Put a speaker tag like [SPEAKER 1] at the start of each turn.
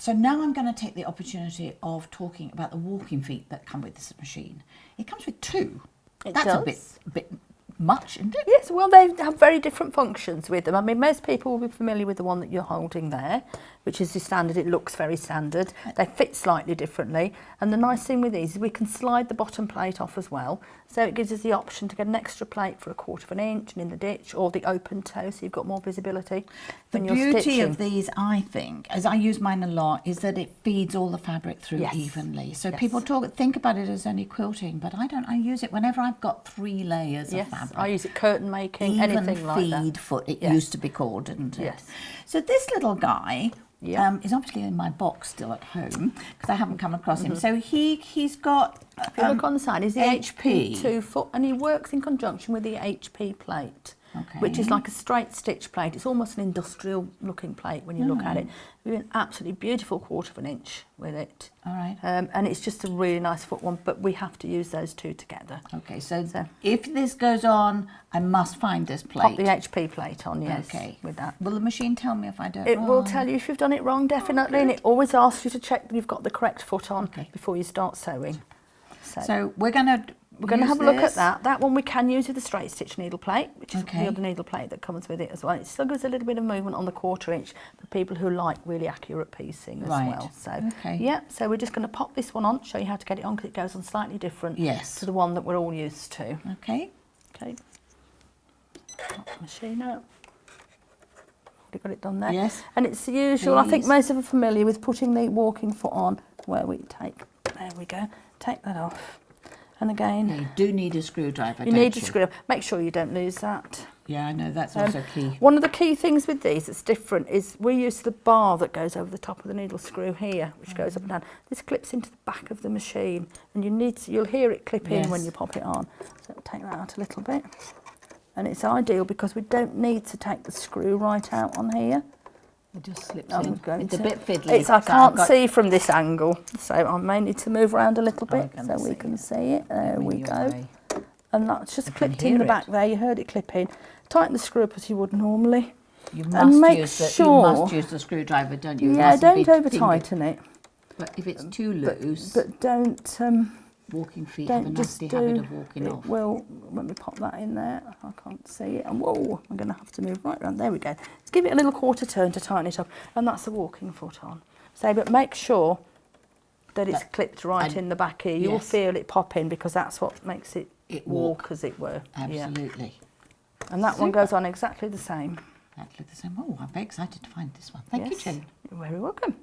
[SPEAKER 1] So now I'm going to take the opportunity of talking about the walking feet that come with this machine. It comes with two. That's a bit much, isn't it?
[SPEAKER 2] Yes, well, they have very different functions with them. I mean, most people will be familiar with the one that you're holding there, which is the standard. It looks very standard. They fit slightly differently. And the nice thing with these is we can slide the bottom plate off as well. So it gives us the option to get an extra plate for 1/4 inch and in the ditch, or the open toe, so you've got more visibility when you're stitching. The beauty
[SPEAKER 1] of these, I think, as I use mine a lot, is that it feeds all the fabric through evenly. So people think about it as only quilting, but I don't. I use it whenever I've got 3 layers of fabric.
[SPEAKER 2] I use it curtain making, anything like that.
[SPEAKER 1] Feed foot, it used to be called, didn't it? Yes. So this little guy is obviously in my box still at home because I haven't come across him. So he's got.
[SPEAKER 2] If you look on the side, is the HP 2 foot, and he works in conjunction with the HP plate, which is like a straight stitch plate. It's almost an industrial looking plate when you look at it. We have an absolutely beautiful 1/4 inch with it.
[SPEAKER 1] All right.
[SPEAKER 2] And it's just a really nice foot one, but we have to use those two together.
[SPEAKER 1] Okay, so if this goes on, I must find this plate.
[SPEAKER 2] Pop the HP plate on, yes.
[SPEAKER 1] Okay.
[SPEAKER 2] With that.
[SPEAKER 1] Will the machine tell me if I do it wrong?
[SPEAKER 2] It will tell you if you've done it wrong, definitely, and it always asks you to check that you've got the correct foot on before you start sewing.
[SPEAKER 1] So we're going to
[SPEAKER 2] have a look at that. That one we can use with the straight stitch needle plate, which is the other needle plate that comes with it as well. It still gives a little bit of movement on the 1/4 inch for people who like really accurate piecing as well. So so we're just going to pop this one on, show you how to get it on because it goes on slightly different to the one that we're all used to.
[SPEAKER 1] Okay.
[SPEAKER 2] Pop the machine out. Already got it done there.
[SPEAKER 1] Yes.
[SPEAKER 2] And it's the usual. I think most of them are familiar with putting the walking foot on, where we take. There we go. Take that off. And again,
[SPEAKER 1] you do need a screwdriver.
[SPEAKER 2] You need a screwdriver. Make sure you don't lose that.
[SPEAKER 1] Yeah, I know, that's also key.
[SPEAKER 2] One of the key things with these that's different is we use the bar that goes over the top of the needle screw here, which goes up and down. This clips into the back of the machine, and you'll hear it clip in when you pop it on. So take that out a little bit. And it's ideal because we don't need to take the screw right out on here.
[SPEAKER 1] It just slips in. It's a bit fiddly.
[SPEAKER 2] I can't see from this angle, so I may need to move around a little bit so we can see it. There we go. And that's just clipped in the back there. You heard it clip in. Tighten the screw up as you would normally.
[SPEAKER 1] You must use the screwdriver, don't you?
[SPEAKER 2] Yeah, don't over tighten it.
[SPEAKER 1] But if it's too loose,
[SPEAKER 2] but don't.
[SPEAKER 1] Walking feet have a nasty habit of walking off.
[SPEAKER 2] Well, when we pop that in there, I can't see it. And whoa, I'm going to have to move right around. There we go. Let's give it a little 1/4 turn to tighten it up, and that's the walking foot on. So, but make sure that it's clipped right in the back here. You will feel it pop in because that's what makes it walk, as it were.
[SPEAKER 1] Absolutely.
[SPEAKER 2] Yeah. And that one goes on exactly the same.
[SPEAKER 1] Exactly the same. Oh, I'm very excited to find this one. Thank you, Jayne.
[SPEAKER 2] You're very welcome.